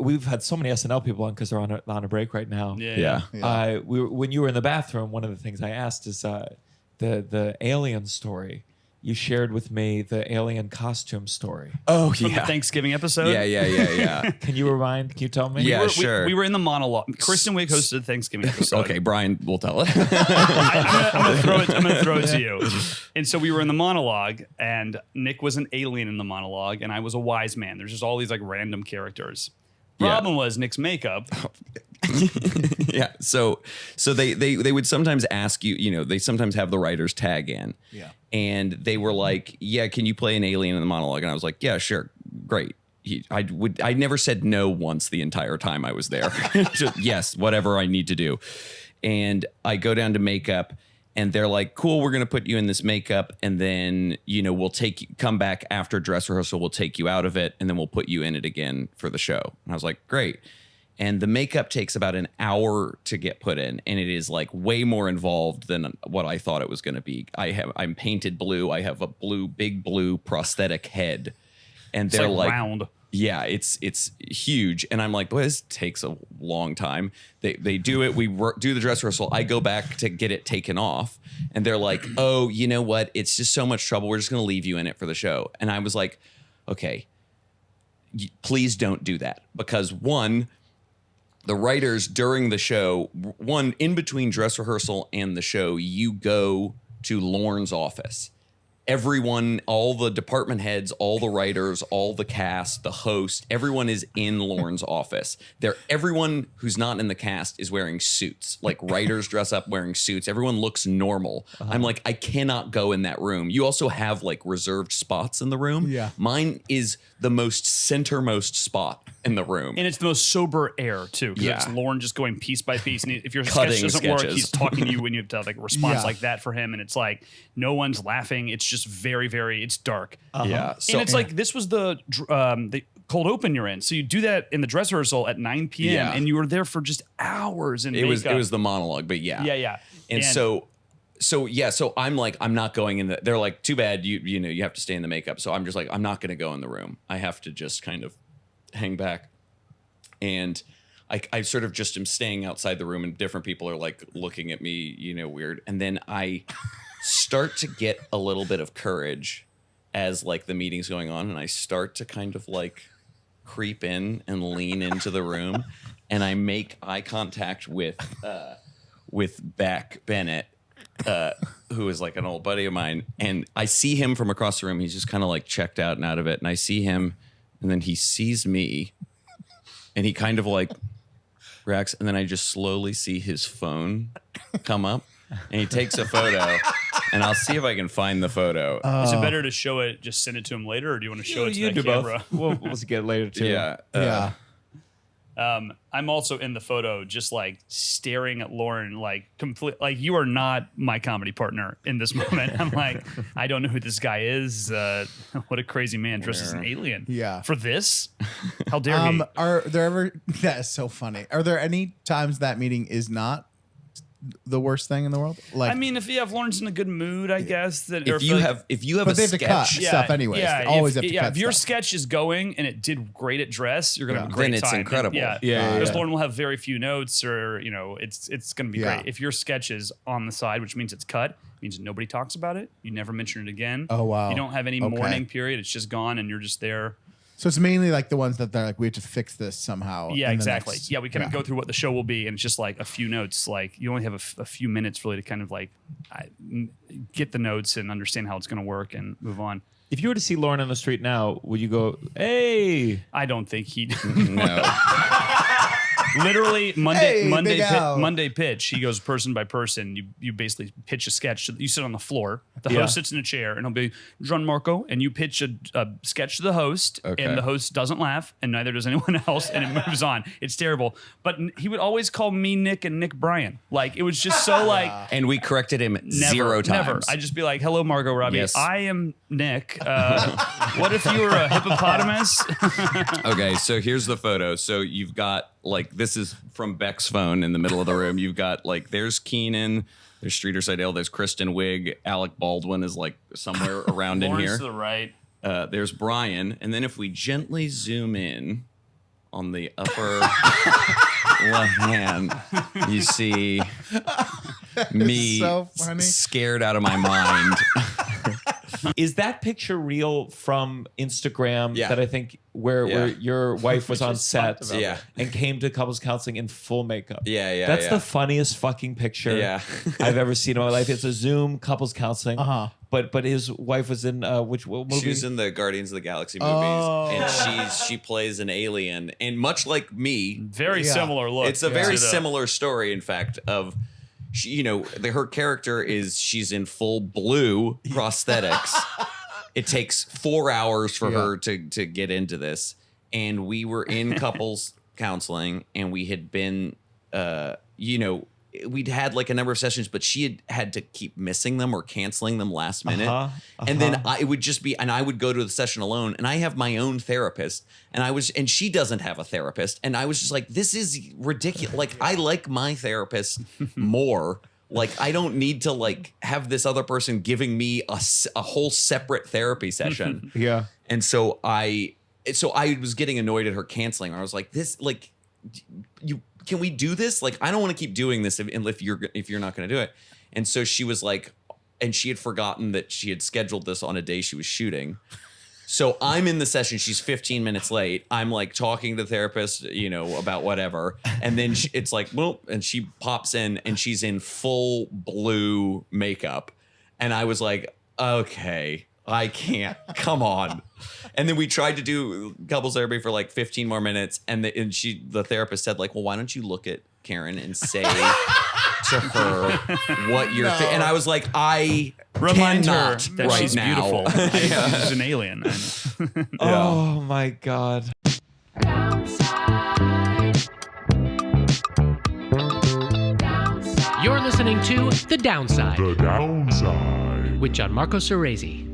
we've had so many SNL people on because they're on a break right now. Yeah. When you were in the bathroom, one of the things I asked is the alien story. You shared with me the alien costume story. Oh, From the Thanksgiving episode. Yeah. Can you tell me? Yeah, sure. We were in the monologue. Kristen Wiig hosted the Thanksgiving episode. Okay, Brian will tell it. I'm gonna throw it to you. And so we were in the monologue, and Nick was an alien in the monologue, and I was a wise man. There's just all these like random characters. Problem was Nick's makeup. Yeah. So they would sometimes ask you, they sometimes have the writers tag in. Yeah. And they were like, yeah, can you play an alien in the monologue? And I was like, yeah, sure. Great. I never said no once the entire time I was there. Just, yes, whatever I need to do. And I go down to makeup, and they're like, cool, we're going to put you in this makeup, and then, we'll come back after dress rehearsal, we'll take you out of it, and then we'll put you in it again for the show. And I was like, great. And the makeup takes about an hour to get put in, and it is like way more involved than what I thought it was going to be. I'm painted blue. I have a big blue prosthetic head, and they're like round. Yeah, it's huge, and I'm like, boy, this takes a long time. They do it. We do the dress rehearsal. I go back to get it taken off, and they're like, oh, you know what? It's just so much trouble. We're just going to leave you in it for the show. And I was like, okay, please don't do that, because one, the writers during the show, in between dress rehearsal and the show, you go to Lorne's office. Everyone, all the department heads, all the writers, all the cast, the host, everyone is in Lorne's office. Everyone who's not in the cast is wearing suits. Like writers dress up wearing suits. Everyone looks normal. I'm like, I cannot go in that room. You also have like reserved spots in the room. Yeah. Mine is the most centermost spot in the room. And it's the most sober air too, because it's Lorne just going piece by piece. And if your sketch doesn't work, he's talking to you when you have to have like a response like that for him. And it's like no one's laughing. It's just very, very. It's dark. Yeah, and it's like this was the cold open you're in. So you do that in the dress rehearsal at 9 p.m. and you were there for just hours. And it was the monologue, but yeah. And so I'm like, I'm not going in. They're like, too bad you have to stay in the makeup. So I'm just like, I'm not going to go in the room. I have to just kind of hang back. And I sort of just am staying outside the room, and different people are like looking at me, weird. And then I start to get a little bit of courage as like the meeting's going on, and I start to kind of like creep in and lean into the room, and I make eye contact with Beck Bennett, who is like an old buddy of mine, and I see him from across the room. He's just kind of like checked out and out of it, and I see him, and then he sees me, and he kind of like reacts, and then I just slowly see his phone come up, and he takes a photo. And I'll see if I can find the photo. Is it better to show it, just send it to him later, or do you want to show it to the camera? We'll get it later too. Yeah. I'm also in the photo, just like staring at Lorne, like complete. Like you are not my comedy partner in this moment. I'm like, I don't know who this guy is. What a crazy man dressed as an alien. Yeah. For this, how dare he? Are there ever? That is so funny. Are there any times that meeting is not the worst thing in the world? Like, I mean, if you have Lawrence in a good mood, I guess that. If you have but a they have to cut sketch, stuff anyways. They always have to cut if your stuff. sketch is going and it did great at dress, you're gonna have a great then it's time. incredible. Because Lorne will have very few notes, or it's gonna be Yeah. great. If your sketch is on the side, which means it's cut, means nobody talks about it. You never mention it again. Oh, wow. You don't have any Okay. mourning period. It's just gone, and you're just there. So it's mainly like the ones that they're like, we have to fix this somehow. Yeah, in the exactly. next- Yeah, we kind of go through what the show will be, and it's just like a few notes. Like you only have a few minutes really to kind of like get the notes and understand how it's going to work and move on. If you were to see Lorne on the street now, would you go, hey? I don't think he'd. No. Literally Hey, Big Al. Monday pitch. He goes person by person. You basically pitch a sketch. You sit on the floor. The host sits in a chair, and he'll be Gianmarco, and you pitch a sketch to the host, Okay. and the host doesn't laugh, and neither does anyone else, and it moves on. It's terrible. But he would always call me Nick and Nick Brian. Like it was just so like. And we corrected him zero times. Never. I'd just be like, "Hello, Margot Robbie. Yes. I am Nick. What if you were a hippopotamus?" Okay, so here's the photo. So you've got like this is from Beck's phone in the middle of the room. You've got like there's Keenan, there's Streeter Seidel, there's Kristen Wiig, Alec Baldwin is like somewhere around in Lawrence here. to the right. There's Brian, and then if we gently zoom in on the upper left hand, you see me so funny. scared out of my mind. Is that picture real from Instagram? Yeah. That I think where your wife was on set, Yeah. and came to couples counseling in full makeup. Yeah. That's the funniest fucking picture Yeah. I've ever seen in my life. It's a Zoom couples counseling. But his wife was in what movie? She was in the Guardians of the Galaxy movies, and she plays an alien, and much like me, Very similar look. it's a very to the- similar story, in fact, of she, her character she's in full blue prosthetics. It takes 4 hours for her to get into this, and we were in couples counseling, and we had been, we'd had like a number of sessions, but she had to keep missing them or canceling them last minute. And then it would just be, and I would go to the session alone, and I have my own therapist, and she doesn't have a therapist. And I was just like, this is ridiculous. Like, I like my therapist more. Like, I don't need to like have this other person giving me a whole separate therapy session. Yeah. And so I was getting annoyed at her canceling. I was like, can we do this? Like, I don't want to keep doing this if you're not going to do it. And so she was like, and she had forgotten that she had scheduled this on a day she was shooting. So I'm in the session. She's 15 minutes late. I'm like talking to the therapist, about whatever. And then it's like, well, and she pops in and she's in full blue makeup. And I was like, okay, I can't. Come on. And then we tried to do couples therapy for like 15 more minutes. And the therapist said like, well, why don't you look at Karen and say to her what you're and I was like, I Remind her cannot that right she's now. beautiful. She's an alien. Oh my God. You're listening to The Downside The Downside. with Gianmarco Soresi.